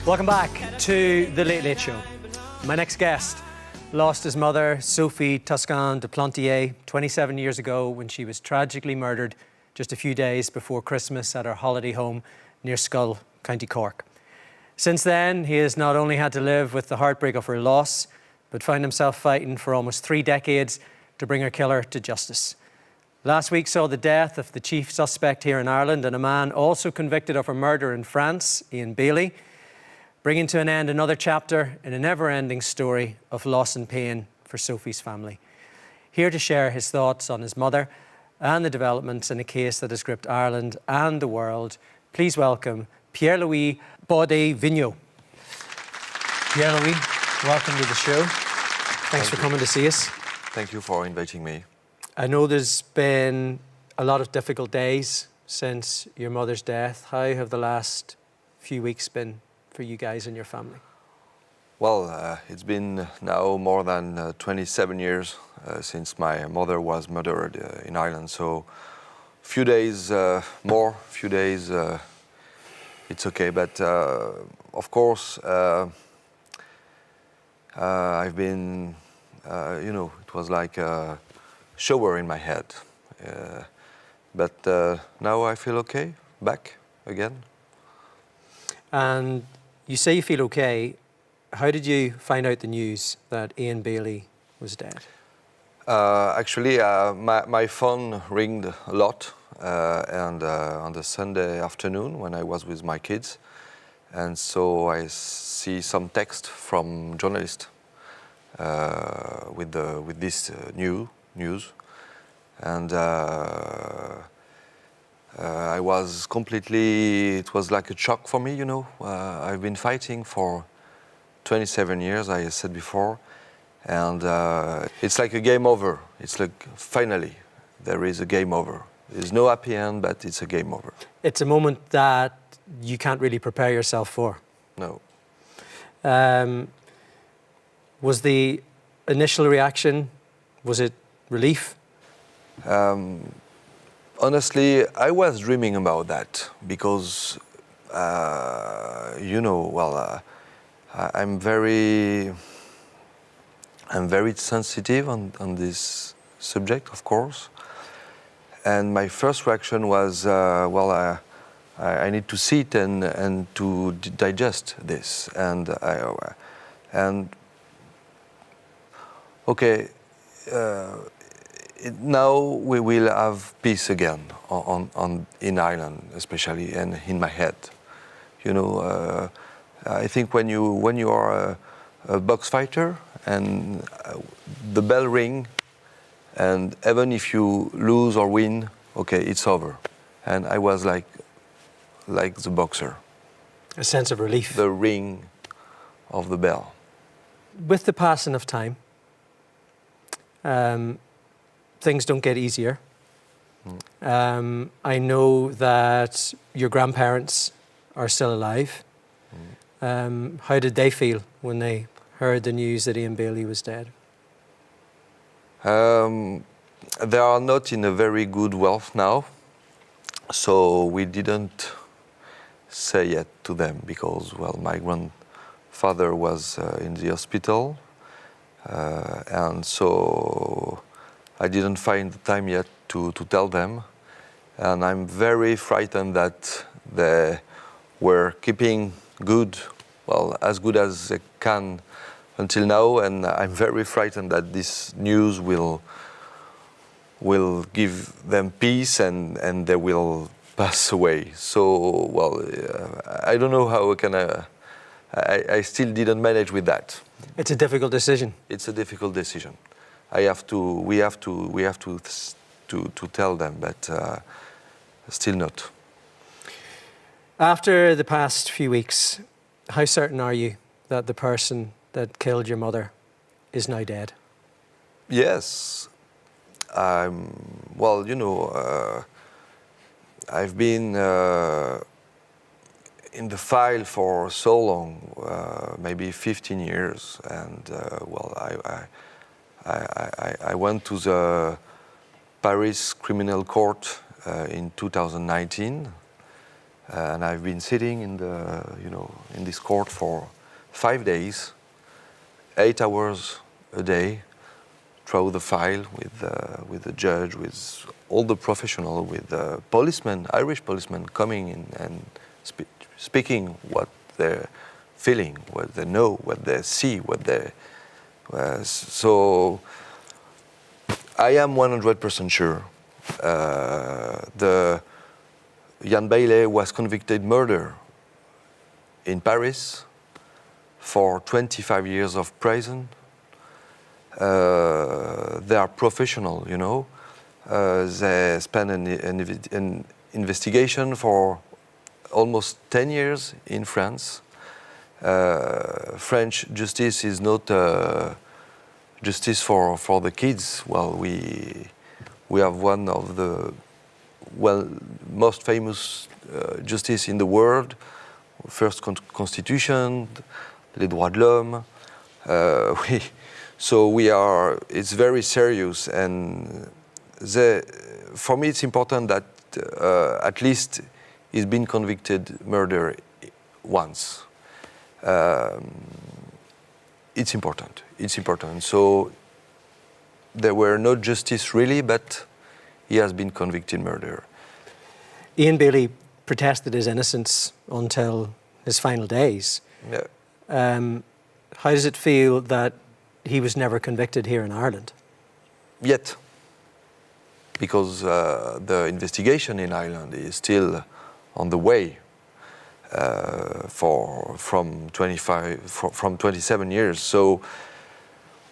Welcome back to The Late Late Show. My next guest lost his mother, Sophie Toscan du Plantier, 27 years ago when she was tragically murdered just a few days before Christmas at her holiday home near Schull, County Cork. Since then, he has not only had to live with the heartbreak of her loss, but found himself fighting for almost 3 decades to bring her killer to justice. Last week saw the death of the chief suspect here in Ireland and a man also convicted of her murder in France, Ian Bailey, bringing to an end another chapter in a never-ending story of loss and pain for Sophie's family. Here to share his thoughts on his mother and the developments in a case that has gripped Ireland and the world, please welcome Pierre-Louis Baudey-Vignaud. Pierre-Louis, welcome to the show. Thanks for coming to see us. Thank you for inviting me. I know there's been a lot of difficult days since your mother's death. How have the last few weeks been for you guys and your family? Well, it's been now more than 27 years since my mother was murdered in Ireland. So few days more, few days it's okay. But of course, I've been, it was like a shower in my head. But now I feel okay, back again. And you say you feel okay. How did you find out the news that Ian Bailey was dead? Actually, my phone ringed a lot and on the Sunday afternoon when I was with my kids. And so I see some text from journalists with this news. And I was completely, it was like a shock for me, I've been fighting for 27 years, I said before, and it's like a game over. It's like, finally, there is a game over. There's no happy end, but it's a game over. It's a moment that you can't really prepare yourself for. No. Was the initial reaction, was it relief? Honestly, I was dreaming about that because, I'm very sensitive on this subject, of course. And my first reaction was, I need to sit and to digest this. Now we will have peace again in Ireland, especially, and in my head. I think when you are a box fighter and the bell ring, and even if you lose or win, okay, it's over. And I was like the boxer. A sense of relief. The ring of the bell. With the passing of time, things don't get easier. I know that your grandparents are still alive. How did they feel when they heard the news that Ian Bailey was dead? They are not in a very good health now, so we didn't say yet to them because, my grandfather was in the hospital, and so I didn't find the time yet to tell them, and I'm very frightened that they were keeping good, as good as they can until now, and I'm very frightened that this news will give them peace and they will pass away. So, I don't know how I still didn't manage with that. It's a difficult decision. It's a difficult decision. We have to tell them, but still not. After the past few weeks, how certain are you that the person that killed your mother is now dead? Yes. I've been in the file for so long, maybe 15 years, and I went to the Paris Criminal Court in 2019, And I've been sitting in in this court for 5 days, 8 hours a day, through the file with the judge, with all the professionals, with the policemen, Irish policemen coming in and speaking what they're feeling, what they know, what they see, what they. So I am 100% sure the Jan Bailey was convicted murder in Paris for 25 years of prison. They are professional, you know. They spent an investigation for almost 10 years in France. French justice is not justice for the kids. Well, we have one of the most famous justice in the world. First constitution, les droits de l'homme. So we are. It's very serious, and for me, it's important that at least he's been convicted murder once. It's important. It's important. So there were no justice really, but he has been convicted murder. Ian Bailey protested his innocence until his final days. Yeah. How does it feel that he was never convicted here in Ireland? Yet. Because the investigation in Ireland is still on the way from 27 years. So,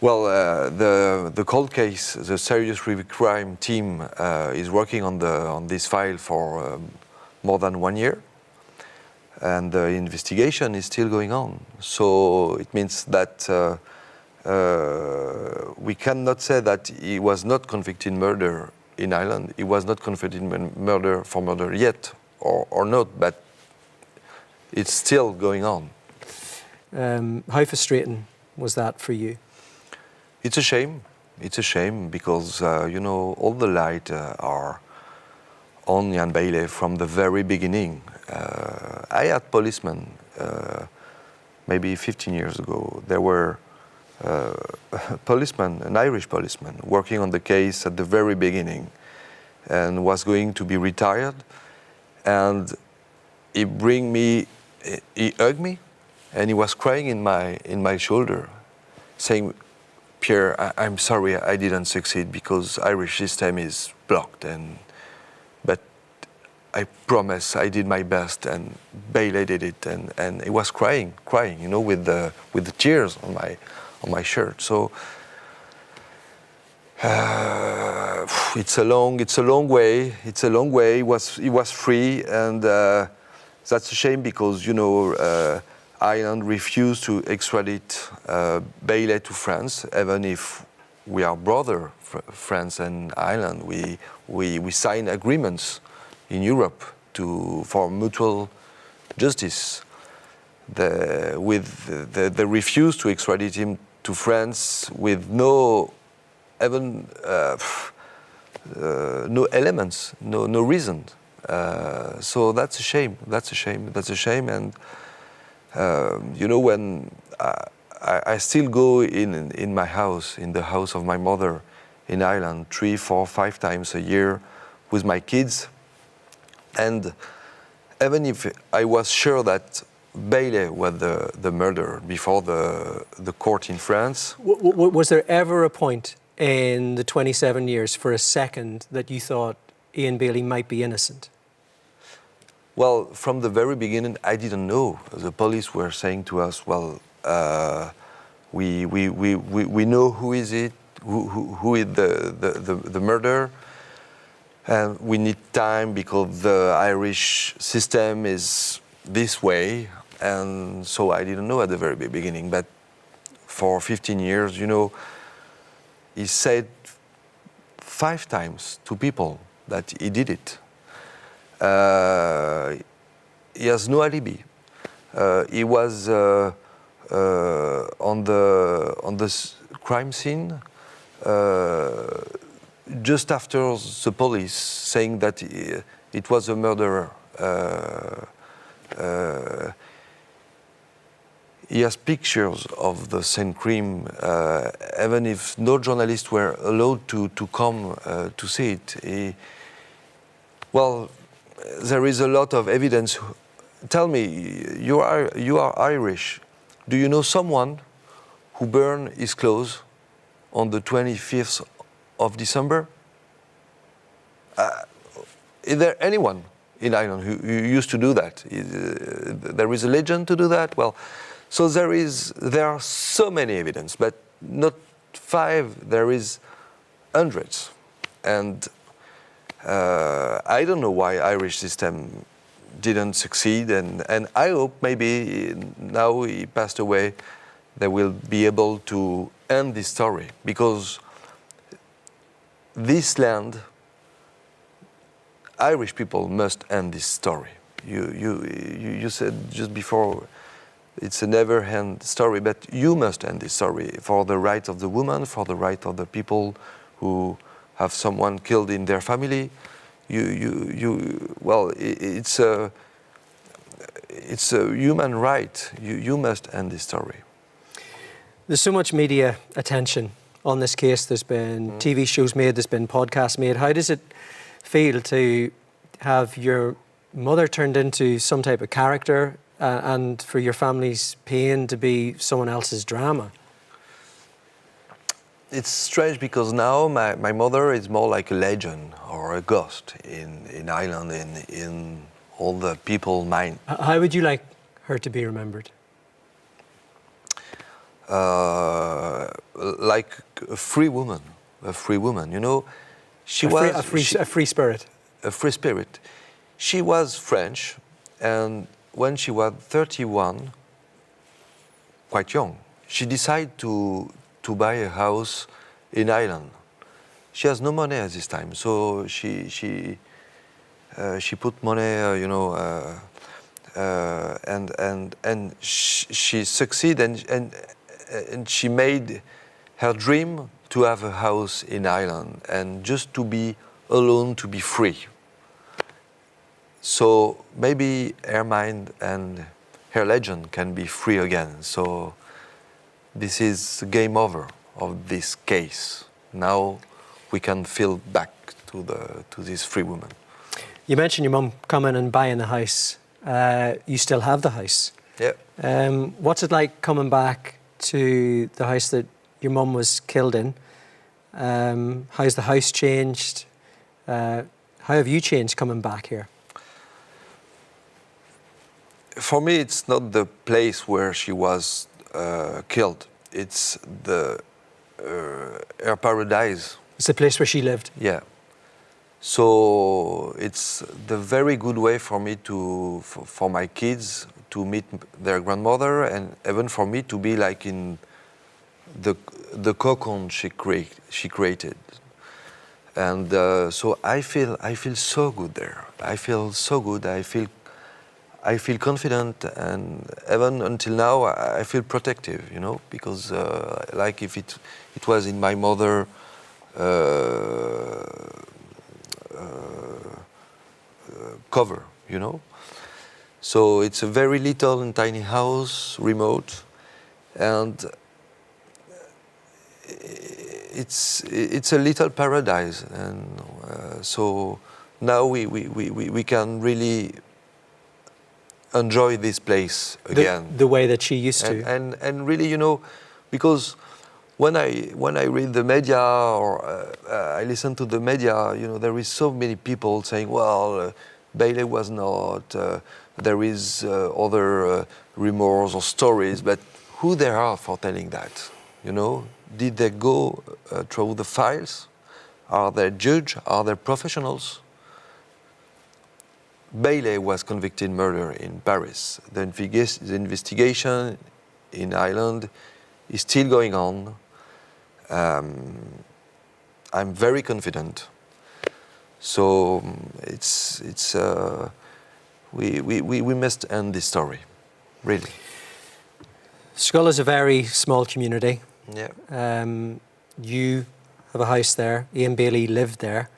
well, the cold case, the serious crime team is working on this file for more than 1 year, and the investigation is still going on. So it means that we cannot say that he was not convicted murder in Ireland. He was not convicted for murder yet, or not, but it's still going on. How frustrating was that for you? It's a shame. It's a shame because, all the light are on Jan Bailey from the very beginning. I had policemen, maybe 15 years ago. There were policeman, an Irish policeman, working on the case at the very beginning and was going to be retired. And he hugged me, and he was crying in my shoulder, saying, "Pierre, I'm sorry I didn't succeed because Irish system is blocked, but I promise I did my best, and Bailey did it." And he was crying, with the tears on my shirt. So it's a long way. It's a long way. He was free, and that's a shame because Ireland refused to extradite Bailey to France, even if we are brother, France and Ireland. We signed agreements in Europe for mutual justice. They refused to extradite him to France with no elements, no reason. So that's a shame. That's a shame. And when I still go in my house, in the house of my mother in Ireland, 3, 4, 5 times a year with my kids, and even if I was sure that Bailey was the murderer before the court in France. Was there ever a point in the 27 years for a second that you thought Ian Bailey might be innocent? Well, from the very beginning, I didn't know. The police were saying to us, "Well, we know who is it, who is the murderer, and we need time because the Irish system is this way." And so I didn't know at the very beginning. But for 15 years, he said 5 times to people that he did it. He has no alibi. He was on the crime scene just after the police saying that it was a murderer he has pictures of the Saint Cream, even if no journalists were allowed to come to see it. Well, there is a lot of evidence. Tell me, you are Irish. Do you know someone who burned his clothes on the 25th of December? Is there anyone in Ireland who used to do that? There is a legend to do that? Well, so there are so many evidence, but not 5, there is hundreds. And I don't know why Irish system didn't succeed, and I hope maybe now he passed away, they will be able to end this story, because this land, Irish people must end this story. You said just before, it's a never-end story, but you must end this story for the right of the woman, for the right of the people who have someone killed in their family. Well, it's a human right. You must end this story. There's so much media attention on this case. There's been TV shows made, there's been podcasts made. How does it feel to have your mother turned into some type of character and for your family's pain to be someone else's drama? It's strange because now my mother is more like a legend or a ghost in Ireland, in all the people's mind. How would you like her to be remembered? Like a free woman, you know. She was a free spirit. A free spirit. She was French, and when she was 31, quite young, she decided to buy a house in Ireland. She has no money at this time, so she put money, you know, and she succeeded, and she made her dream to have a house in Ireland and just to be alone, to be free. So maybe her mind and her legend can be free again. So this is game over of this case. Now we can feel back to this free woman. You mentioned your mum coming and buying the house. You still have the house. Yeah. What's it like coming back to the house that your mum was killed in? How's the house changed? How have you changed coming back here? For me, it's not the place where she was killed. It's her paradise. It's the place where she lived? Yeah. So it's the very good way for me for my kids to meet their grandmother, and even for me to be like in the cocoon she created. And so I feel so good there. I feel so good. I feel confident, and even until now I feel protective, you know, because like if it was in my mother cover, you know. So it's a very little and tiny house, remote, and it's a little paradise, and so now we can really enjoy this place again. The way that she used to. And really, you know, because when I read the media or I listen to the media, you know, there is so many people saying, well, Bailey was not, there is other rumors or stories, but who they are for telling that, you know? Did they go through the files? Are they judges? Are they professionals? Bailey was convicted murder in Paris. The investigation in Ireland is still going on. I'm very confident. So we must end this story, really. Schull is a very small community. Yeah. You have a house there. Ian Bailey lived there.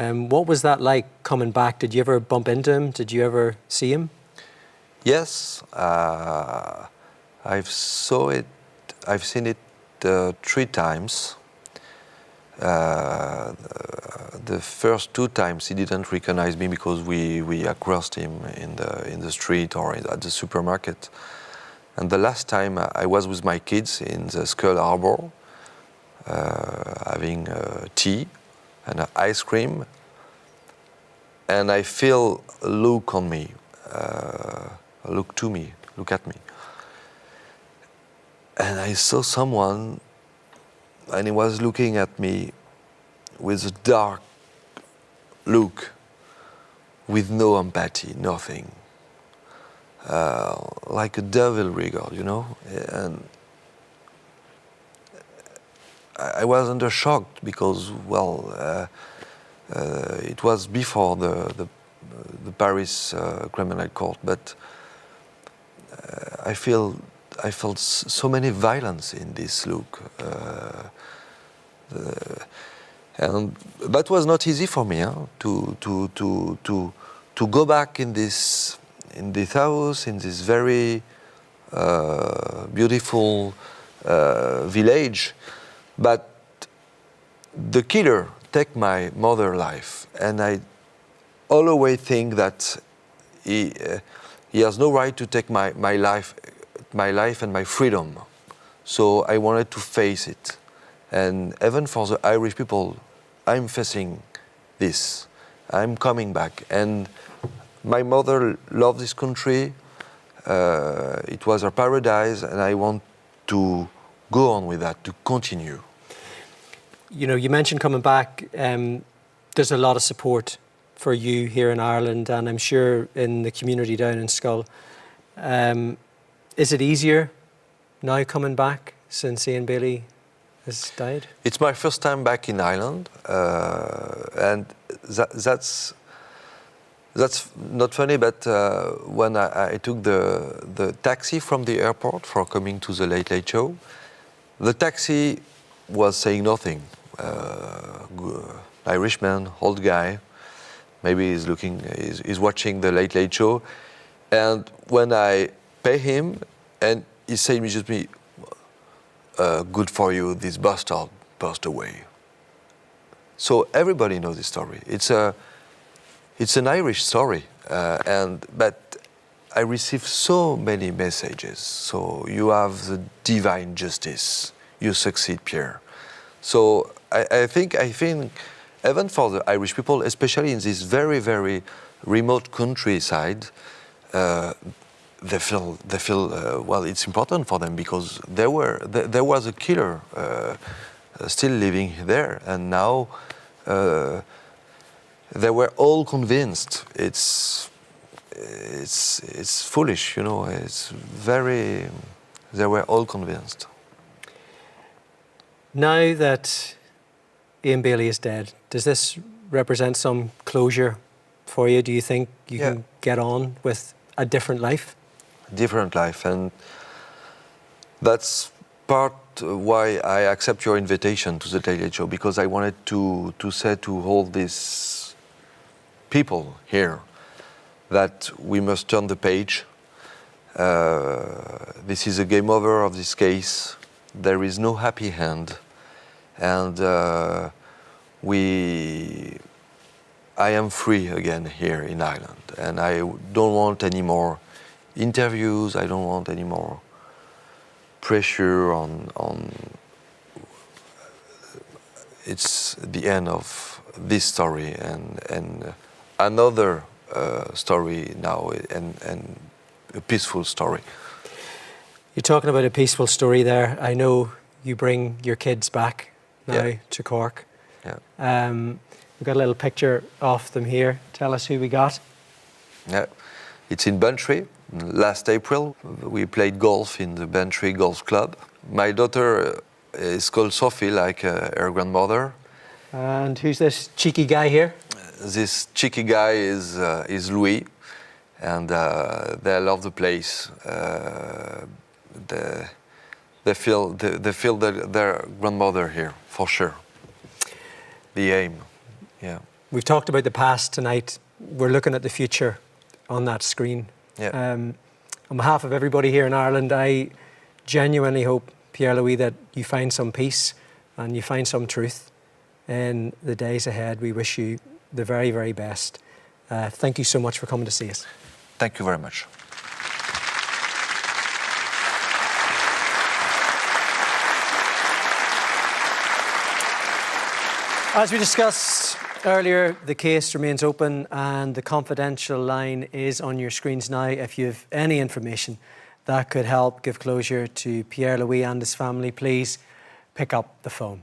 What was that like coming back? Did you ever bump into him? Did you ever see him? Yes, I've seen it 3 times. The first 2 times he didn't recognize me because we crossed him in the street or at the supermarket. And the last time I was with my kids in the Skull Harbor, having tea and ice cream, and I feel a look on me, look at me. And I saw someone, and he was looking at me with a dark look, with no empathy, nothing. Like a devil regard, you know? And I was under shock because, well, it was before the Paris criminal court, but I felt so many violence in this look, and that was not easy for me, to go back in this house, in this very beautiful village, but the killer take my mother's life, and I always think that he has no right to take my life and my freedom. So I wanted to face it, and even for the Irish people, I'm facing this. I'm coming back, and my mother loved this country. It was her paradise, and I want to go on with that, to continue. You know, you mentioned coming back. There's a lot of support for you here in Ireland, and I'm sure in the community down in Skull. Is it easier now coming back since Ian Bailey has died? It's my first time back in Ireland, and that's not funny, but when I took the taxi from the airport for coming to the Late Late Show, the taxi was saying nothing. Irishman, old guy, maybe he's watching the Late Late Show, and when I pay him, and he said immediately, "Good for you, this bastard passed away." So everybody knows this story. It's an Irish story, but I received so many messages. So you have the divine justice. You succeed, Pierre. So I think even for the Irish people, especially in this very, very remote countryside, they feel well. It's important for them because there was a killer still living there, and now they were all convinced. It's foolish, you know. They were all convinced. Now that Ian Bailey is dead, does this represent some closure for you? Do you think you can get on with a different life? Different life, and that's part why I accept your invitation to the Daily Show, because I wanted to say to all these people here that we must turn the page. This is a game over of this case. There is no happy end, and I am free again here in Ireland, and I don't want any more interviews. I don't want any more pressure on. It's the end of this story, and another story now, and a peaceful story. You're talking about a peaceful story there. I know you bring your kids back now to Cork. Yeah. We've got a little picture of them here. Tell us who we got. Yeah, it's in Bantry. Last April, we played golf in the Bantry Golf Club. My daughter is called Sophie, like her grandmother. And who's this cheeky guy here? This cheeky guy is Louis, and they love the place. They feel their grandmother here, for sure. The aim, yeah. We've talked about the past tonight. We're looking at the future on that screen. Yeah. On behalf of everybody here in Ireland, I genuinely hope, Pierre-Louis, that you find some peace and you find some truth in the days ahead. We wish you the very, very best. Thank you so much for coming to see us. Thank you very much. As we discussed earlier, the case remains open and the confidential line is on your screens now. If you have any information that could help give closure to Pierre-Louis and his family, please pick up the phone.